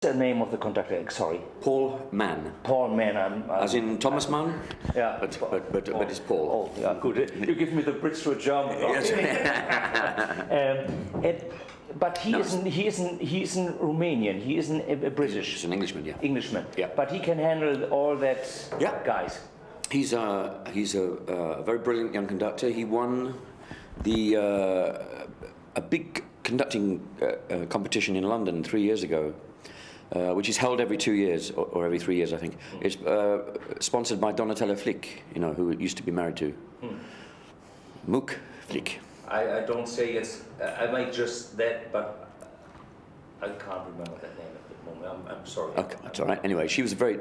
the name of the conductor? Sorry. Paul Mann. Paul Mann. As in Thomas Mann? Yeah. But it's Paul. Oh, yeah, good. You give me the bridge to a German. Yes. But he isn't Romanian. He isn't a British. He's an Englishman, yeah. Englishman. Yeah. But he can handle all that. Yeah. Guys. He's a very brilliant young conductor. He won a big conducting competition in London 3 years ago, which is held every 2 years or every 3 years, I think. It's sponsored by Donatella Flick, who used to be married to Mook Flick. I don't say it's. I might just that, but I can't remember that name at the moment. I'm sorry. Okay, that's all right. Anyway, she's a very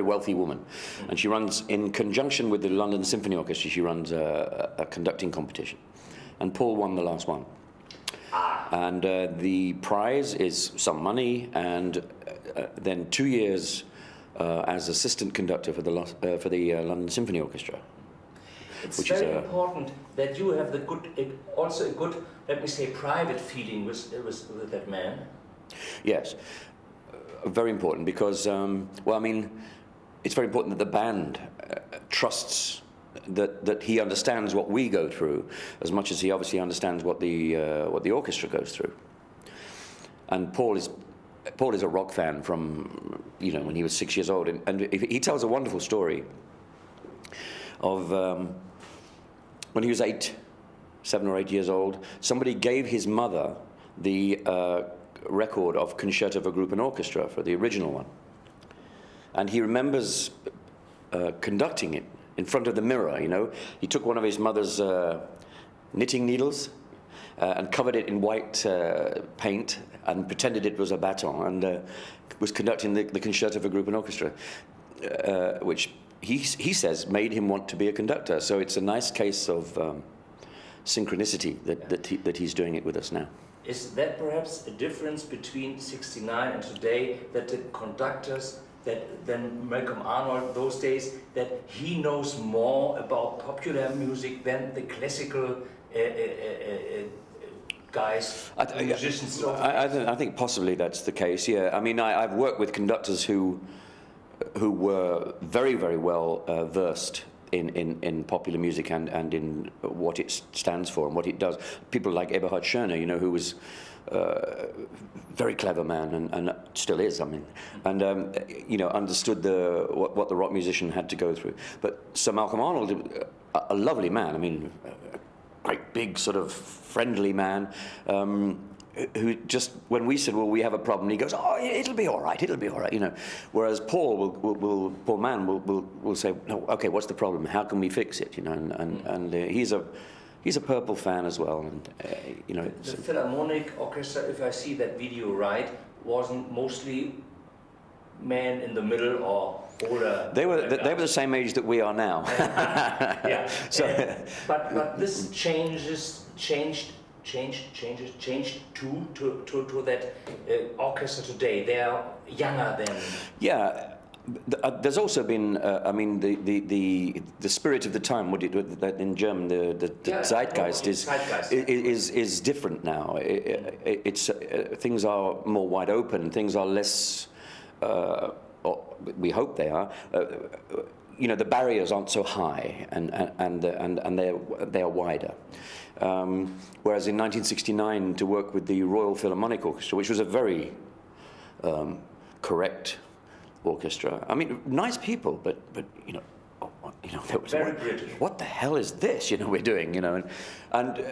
wealthy woman, and she runs, in conjunction with the London Symphony Orchestra, she runs a conducting competition, and Paul won the last one. And the prize is some money, and then 2 years as assistant conductor for the London Symphony Orchestra. It's very important that you have also a good, let me say, private feeling with that man. Yes, very important because, it's very important that the band trusts that he understands what we go through as much as he obviously understands what the orchestra goes through. And Paul is a rock fan from when he was 6 years old, and he tells a wonderful story of when he was 7 or 8 years old. Somebody gave his mother the record of Concerto for Group and Orchestra, for the original one, and he remembers conducting it in front of the mirror. He took one of his mother's knitting needles and covered it in white paint and pretended it was a baton, and was conducting the Concerto for Group and Orchestra, which he says made him want to be a conductor. So it's a nice case of synchronicity that he's doing it with us now. Is that perhaps a difference between '69 and today, that the conductors, than Malcolm Arnold those days, that he knows more about popular music than the classical guys, musicians? I think possibly that's the case, yeah. I mean, I've worked with conductors who were very, very well versed in popular music and in what it stands for and what it does. People like Eberhard Schöner, who was a very clever man and still is, and understood what the rock musician had to go through. But Sir Malcolm Arnold, a lovely man, a great big sort of friendly man, who just, when we said, well, we have a problem, he goes, oh, it'll be all right, Whereas Paul Mann will say, no, okay, what's the problem? How can we fix it? And he's a Purple fan as well, and the Philharmonic Orchestra, if I see that video right, wasn't mostly men in the middle or older. They were the same age that we are now. Yeah. So, but this changed to that orchestra today. They are younger than. Yeah. There's also been, the spirit of the time. What in German, the Zeitgeist is different now. It's things are more wide open. Things are less. We hope they are. The barriers aren't so high, and they are wider. Whereas in 1969, to work with the Royal Philharmonic Orchestra, which was a very correct orchestra. Nice people, but they were very British. What the hell is this? We're doing. And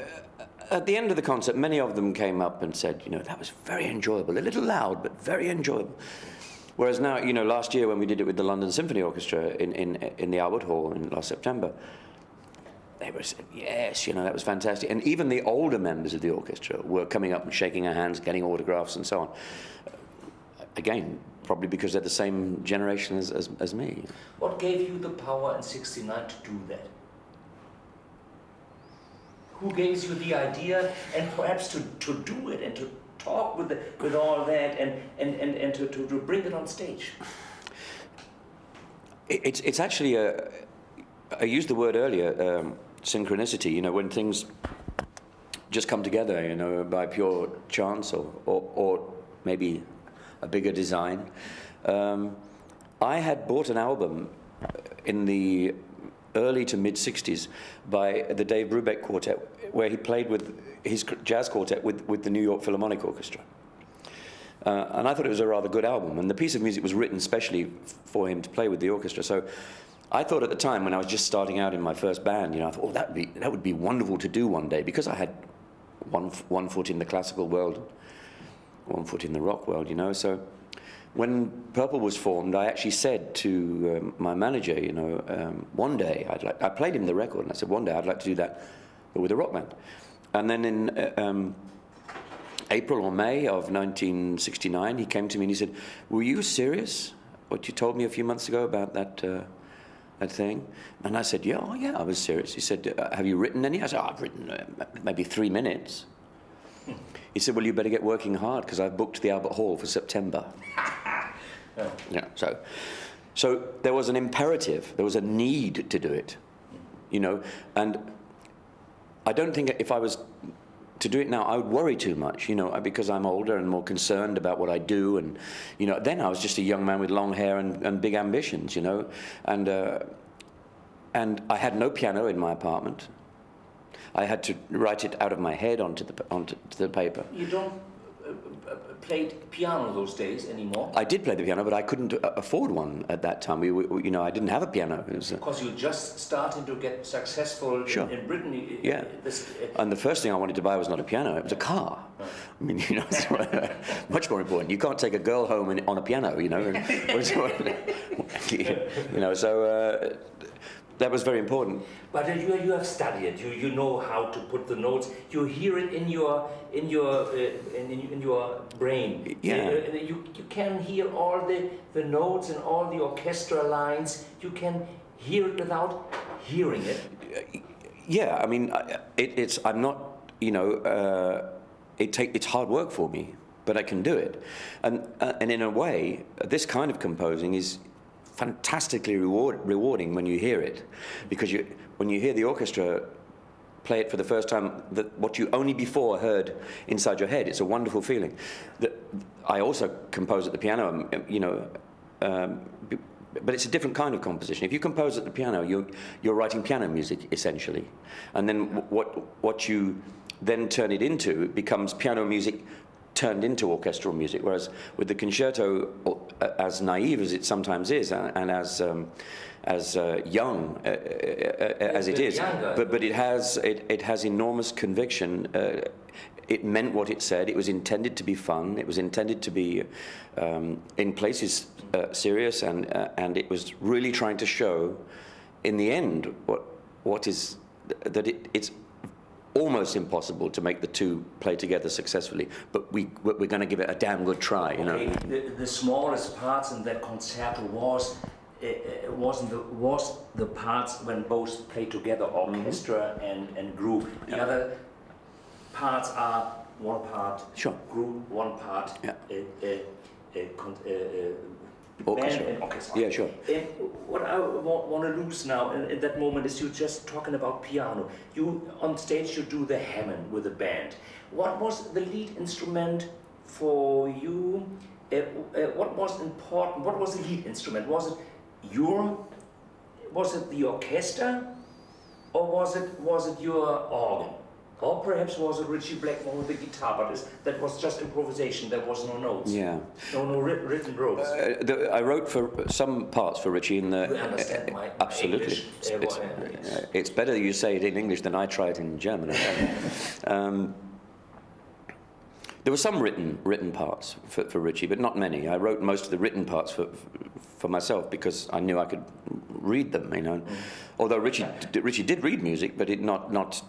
at the end of the concert, many of them came up and said, that was very enjoyable. A little loud, but very enjoyable. Whereas now, last year when we did it with the London Symphony Orchestra in the Albert Hall in last September, they were saying, yes, that was fantastic. And even the older members of the orchestra were coming up and shaking our hands, getting autographs and so on. Again, probably because they're the same generation as me. What gave you the power in '69 to do that? Who gave you the idea and perhaps to do it and to talk with all that and to bring it on stage? It's actually I used the word earlier, synchronicity. When things just come together, by pure chance or maybe a bigger design. I had bought an album in the early to mid 60s by the Dave Brubeck Quartet, where he played with his jazz quartet with the New York Philharmonic Orchestra. And I thought it was a rather good album, and the piece of music was written specially for him to play with the orchestra. So I thought at the time, when I was just starting out in my first band, I thought, that would be wonderful to do one day, because I had one foot in the classical world, one foot in the rock world, So when Purple was formed, I actually said to my manager, one day I played him the record, and I said, one day I'd like to do that, but with a rock band. And then in April or May of 1969, he came to me and he said, were you serious, what you told me a few months ago about that thing? And I said, yeah, I was serious. He said, have you written any? I said, I've written maybe 3 minutes. He said, well, you better get working hard, because I've booked the Albert Hall for September. Yeah, so there was an imperative, there was a need to do it, and I don't think if I was to do it now, I would worry too much, because I'm older and more concerned about what I do, and then I was just a young man with long hair and big ambitions, and I had no piano in my apartment. I had to write it out of my head onto the paper. You don't play piano those days anymore? I did play the piano, but I couldn't afford one at that time. I didn't have a piano. Because you just started to get successful in Britain. Yeah. And the first thing I wanted to buy was not a piano; it was a car. Oh. I mean, much more important. You can't take a girl home on a piano, So that was very important. But you have studied. You know how to put the notes. You hear it in your brain. Yeah. You can hear all the notes and all the orchestra lines. You can hear it without hearing it. Yeah. I mean, I'm not. It's hard work for me, but I can do it. And in a way, this kind of composing is fantastically rewarding when you hear it, because when you hear the orchestra play it for the first time, what you only before heard inside your head, it's a wonderful feeling. I also compose at the piano, but it's a different kind of composition. If you compose at the piano, you're writing piano music essentially, and then what you then turn it into becomes piano music turned into orchestral music, whereas with the concerto, as naive as it sometimes is, and as young as it is, but it has enormous conviction. It meant what it said. It was intended to be fun. It was intended to be, in places, serious, and it was really trying to show, in the end, what is that it's almost impossible to make the two play together successfully, but we're going to give it a damn good try, Okay. The smallest parts in that concerto was the parts when both play together, orchestra and group. The other parts are one part group, one part orchestra. Band and orchestra. Yeah, sure. What I want to lose now in that moment is you just talking about piano. You on stage you do the Hammond with the band. What was the lead instrument for you? What was important? What was the lead instrument? Was it the orchestra, or was it your organ? Or perhaps was it Ritchie Blackmore with the guitar, but that was just improvisation, there was no notes. Yeah. No written ropes. I wrote for some parts for Ritchie in the... You understand my absolutely. English? It's better you say it in English than I try it in German. There were some written parts for Ritchie, but not many. I wrote most of the written parts for myself because I knew I could read them, Although Ritchie did read music, but it not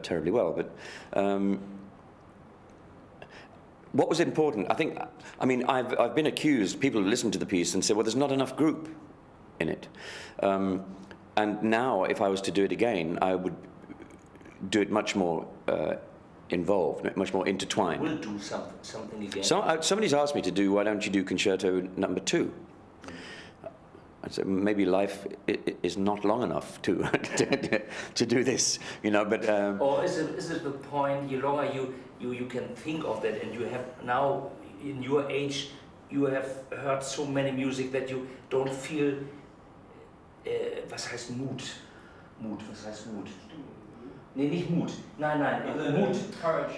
terribly well, but what was important, I've been accused, people listen to the piece and say, well, there's not enough group in it. And now, if I was to do it again, I would do it much more involved, much more intertwined. We'll do something again. Somebody's asked me to do, why don't you do Concerto No. 2? I said, maybe life is not long enough to do this, But or is it the point? The longer you can think of that, and you have now in your age, you have heard so many music that you don't feel, was heißt Mut? Mut, was heißt Mut? Nee, nicht Mut. Nein, Mut. Courage.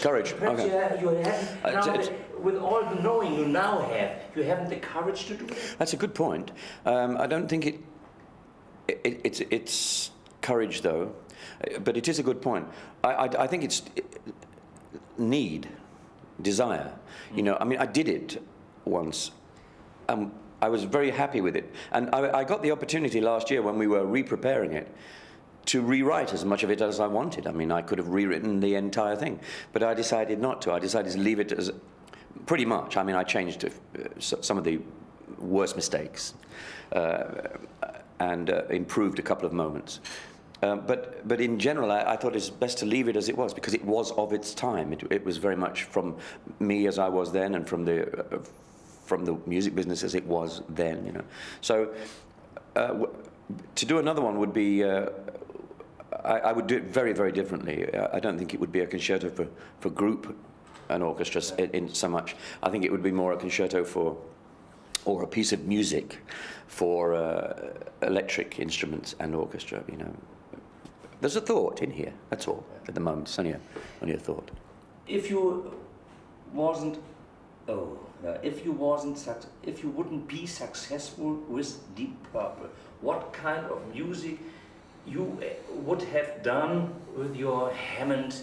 Courage. Perhaps Okay. you haven't, now, with all the knowing you now have, you haven't the courage to do it? That's a good point. I don't think it's courage, though, but it is a good point. I think it's need, desire. You know, I mean, I did it once. I was very happy with it. And I got the opportunity last year when we were re-preparing it to rewrite as much of it as I wanted. I mean, I could have rewritten the entire thing, but I decided not to. I decided to leave it as pretty much. I mean, I changed some of the worst mistakes and improved a couple of moments. But in general, I thought it's best to leave it as it was, because it was of its time. It was very much from me as I was then, and from the music business as it was then, you know. So to do another one would be, I would do it very, very differently. I don't think it would be a concerto for group and orchestra in so much. I think it would be more a concerto or a piece of music for electric instruments and orchestra, you know. There's a thought in here, that's all, at the moment. It's only a thought. If you wouldn't be successful with Deep Purple, what kind of music you would have done with your Hammond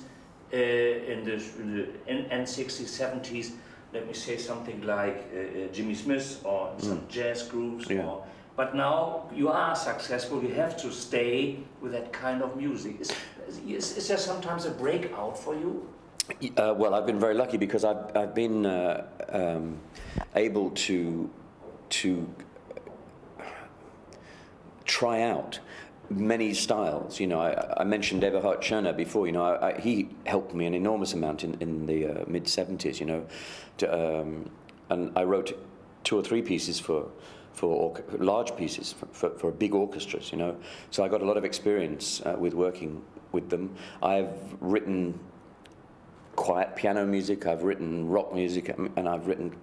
in the end 60s, 70s? Let me say something like Jimmy Smith or some jazz grooves. Yeah. But now you are successful, you have to stay with that kind of music. Is there sometimes a breakout for you? Well, I've been very lucky because I've been able to try out many styles. You know, I mentioned Eberhard Schöner before. You know, he helped me an enormous amount in the mid 70s. You know, and I wrote 2 or 3 pieces for large pieces for big orchestras. You know, so I got a lot of experience with working with them. I've written quiet piano music, I've written rock music, and I've written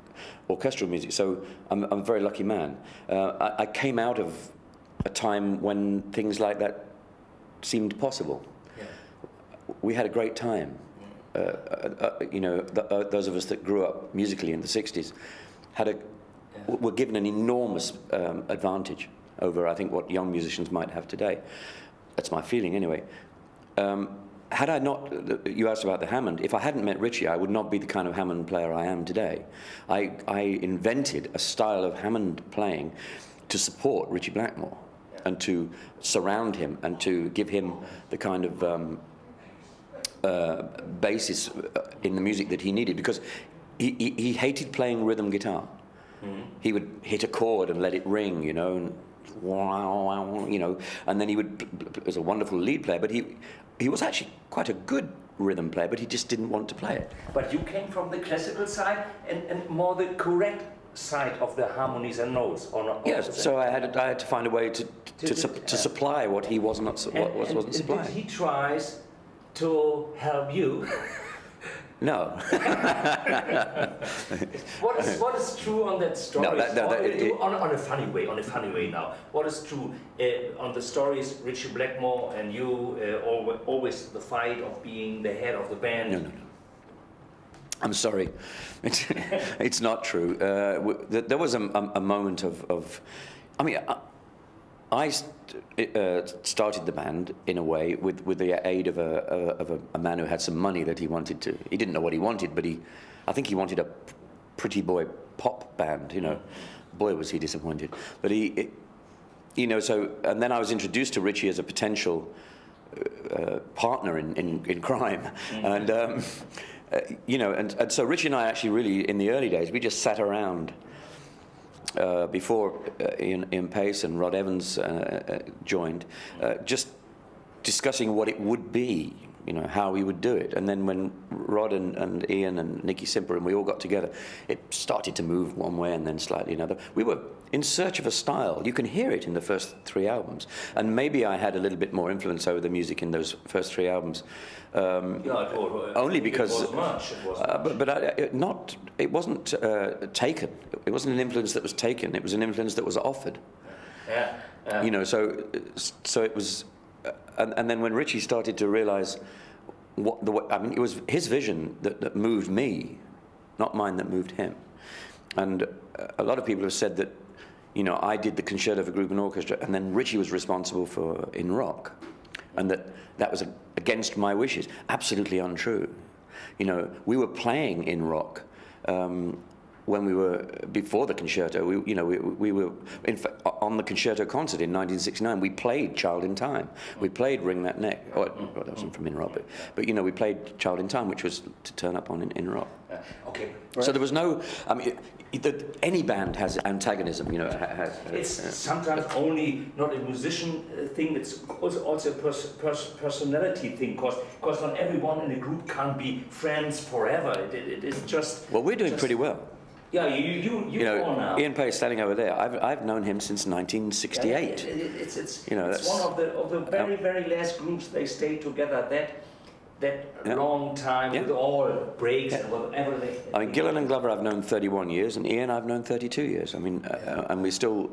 orchestral music. So I'm a very lucky man. I came out of a time when things like that seemed possible. Yeah. We had a great time. You know, those of us that grew up musically in the 60s were given an enormous advantage over, I think, what young musicians might have today. That's my feeling, anyway. Had I not, you asked about the Hammond, if I hadn't met Richie, I would not be the kind of Hammond player I am today. I invented a style of Hammond playing to support Richie Blackmore and to surround him and to give him the kind of basis in the music that he needed, because he hated playing rhythm guitar. Mm-hmm. He would hit a chord and let it ring, you know, and you know, and then he was a wonderful lead player, but he was actually quite a good rhythm player, but he just didn't want to play it. But you came from the classical side and more the correct side of the harmonies and notes, or not? Yes, so I had to find a way to supply what he wasn't supplying. Did he tries to help you? No. What is true on that story? On a funny way now. What is true on the stories, Richie Blackmore and you, always the fight of being the head of the band? No. I'm sorry, it's not true. There was a moment of, I mean, I started the band in a way with the aid of a man who had some money that he wanted to. He didn't know what he wanted, but I think he wanted a pretty boy pop band. You know, boy was he disappointed. But you know, so, and then I was introduced to Richie as a potential partner in crime, and you know, and so Richie and I actually really, in the early days, we just sat around. Before Ian Paice and Rod Evans joined, just discussing what it would be, you know, how we would do it. And then when Rod and Ian and Nicky Simper and we all got together, it started to move one way and then slightly another. We were in search of a style. You can hear it in the first 3 albums. And maybe I had a little bit more influence over the music in those first 3 albums. Only because it was much. it wasn't taken. It wasn't an influence that was taken. It was an influence that was offered. Yeah. You know, so it was, and then when Richie started to realise it was his vision that moved me, not mine that moved him. And a lot of people have said that, you know, I did the concerto for group and orchestra, and then Richie was responsible for in rock, and that was against my wishes. Absolutely untrue. You know, we were playing in rock when we were before the concerto. We were in fact on the concerto concert in 1969. We played "Child in Time." We played "Ring That Neck." Oh, that wasn't from In Rock, but you know, we played "Child in Time," which was to turn up on In Rock. Okay. So there was no. I mean, any band has antagonism. You know, it's sometimes only not a musician thing. It's also a personality thing. Because not everyone in a group can't be friends forever. It is just. Well, we're doing pretty well. Yeah, you know, all now. Ian Paice standing over there. I've known him since 1968. It's you know, it's one of the very last groups. They stay together that long time with all breaks and whatever they. I mean, Gillan and Glover I've known 31 years, and Ian I've known 32 years. I mean, and we still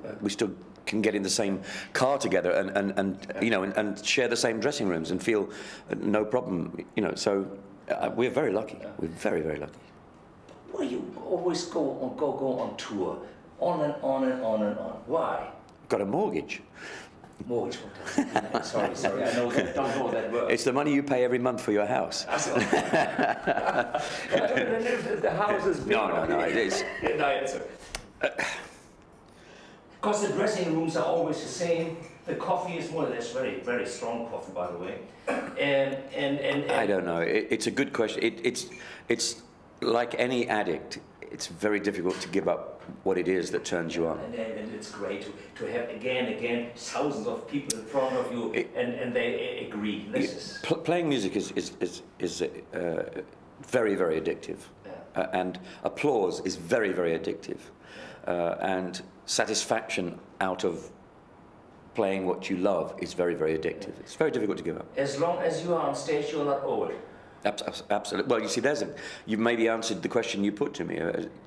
can get in the same car together and you know and share the same dressing rooms and feel no problem. You know, so we're very lucky. We're very, very lucky. Why you always go on tour, on and on and on and on? Why? Got a mortgage. Mortgage. Sorry. I don't know that word. It's the money you pay every month for your house. The house is big. No, it is. Because the dressing rooms are always the same. The coffee is more or less very, very strong coffee, by the way. And I don't know. It's a good question. It's like any addict. It's very difficult to give up what it is that turns you on. And it's great to have again thousands of people in front of you, and they agree. Playing music is very, very addictive, and applause is very, very addictive, and satisfaction out of playing what you love is very, very addictive. It's very difficult to give up. As long as you are on stage, you're not old. Absolutely. Well, you see, you've maybe answered the question you put to me.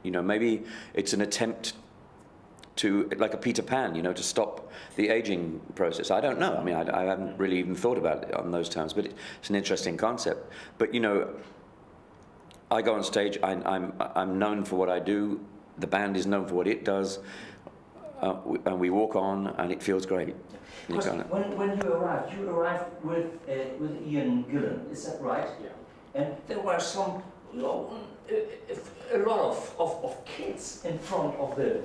You know, maybe it's an attempt to, like a Peter Pan, you know, to stop the aging process. I don't know. I mean, I haven't really even thought about it on those terms, but it's an interesting concept. But you know, I go on stage. I'm known for what I do. The band is known for what it does, and we walk on, and it feels great. Because when you arrived with Ian Gillan, is that right? Yeah. And there were some, you know, a lot of kids in front of the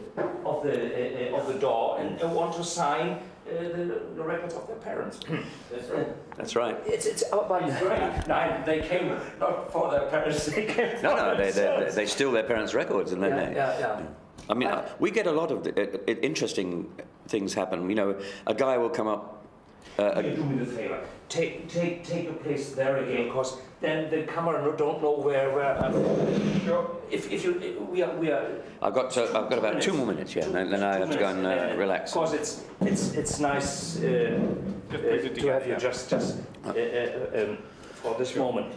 door and want to sign the records of their parents. That's right. It's but it's great. No, they came not for their parents. They came. They steal their parents' records and then yeah. I mean, we get a lot of interesting things happen. You know, a guy will come up. Do me the favor. Take your place there again, because then the camera don't know where. We are. I've got about 2 more minutes, yeah, and then I have to go and relax. Because it's nice to have you just for this moment.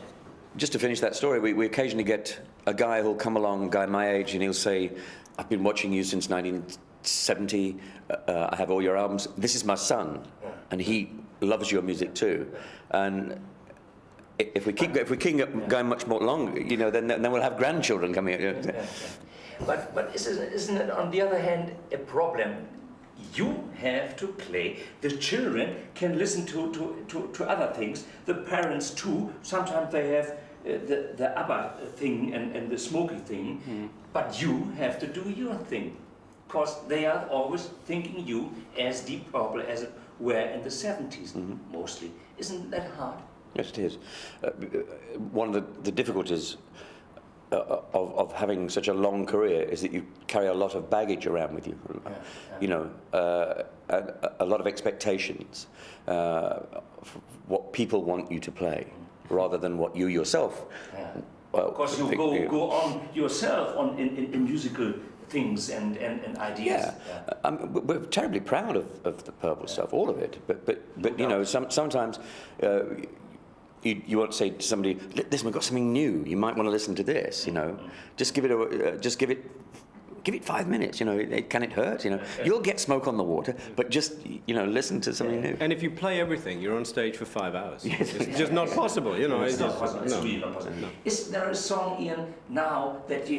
Just to finish that story, we occasionally get a guy who'll come along, a guy my age, and he'll say, "I've been watching you since 1970. I have all your albums. This is my son, and he loves your music too." And if we keep going much more longer, you know, then we'll have grandchildren coming. But isn't it on the other hand a problem? You have to play. The children can listen to other things. The parents too. Sometimes they have the ABBA thing and the smoky thing. But you have to do your thing, because they are always thinking you as Deep Purple as it were in the 70s mostly. Isn't that hard? Yes, it is. One of the difficulties of having such a long career is that you carry a lot of baggage around with you. You know, a lot of expectations, what people want you to play. rather than what you yourself. Yeah. Well, Of course, you go on yourself on in musical things and ideas. Yeah. We're terribly proud of the Purple stuff, all of it. But you know, sometimes you want to say to somebody, "Listen, we've got something new. You might want to listen to this." You know, just give it 5 minutes. You know, can it hurt? You know, you'll get Smoke on the Water, but just listen to something new. And if you play everything, you're on stage for 5 hours. It's just not possible. You know, it's not possible. It's really not possible. No. Is there a song, Ian, now that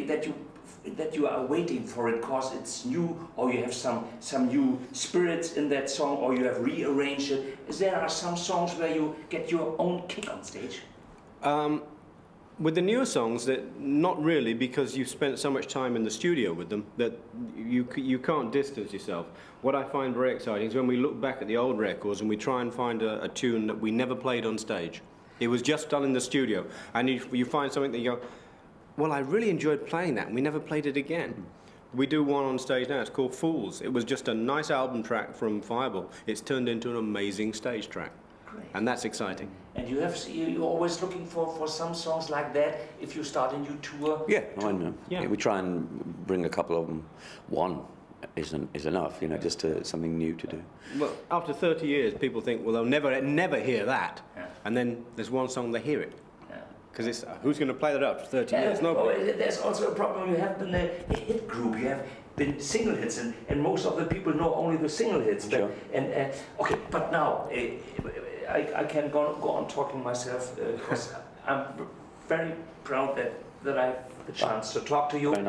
you are waiting for it because it's new, or you have some new spirits in that song, or you have rearranged it? There are some songs where you get your own kick on stage? With the newer songs, that not really, because you've spent so much time in the studio with them that you can't distance yourself. What I find very exciting is when we look back at the old records and we try and find a tune that we never played on stage. It was just done in the studio, and you find something that you go, well, I really enjoyed playing that, and we never played it again. We do one on stage now, it's called Fools. It was just a nice album track from Fireball. It's turned into an amazing stage track. Great. And that's exciting. And you're always looking for some songs like that if you start a new tour? Yeah, I know. Yeah. We try and bring a couple of them. One is enough, just something new to do. Well, after 30 years, people think, well, they'll never hear that. Yeah. And then there's one song, they hear it. Because it's, who's going to play that up for 30 Yeah, years? Nobody. there's also a problem. You have been a hit group. You have been single hits, and most of the people know only the single hits. Sure. Okay, but now I can go on talking myself because I'm very proud that I have the chance to talk to you.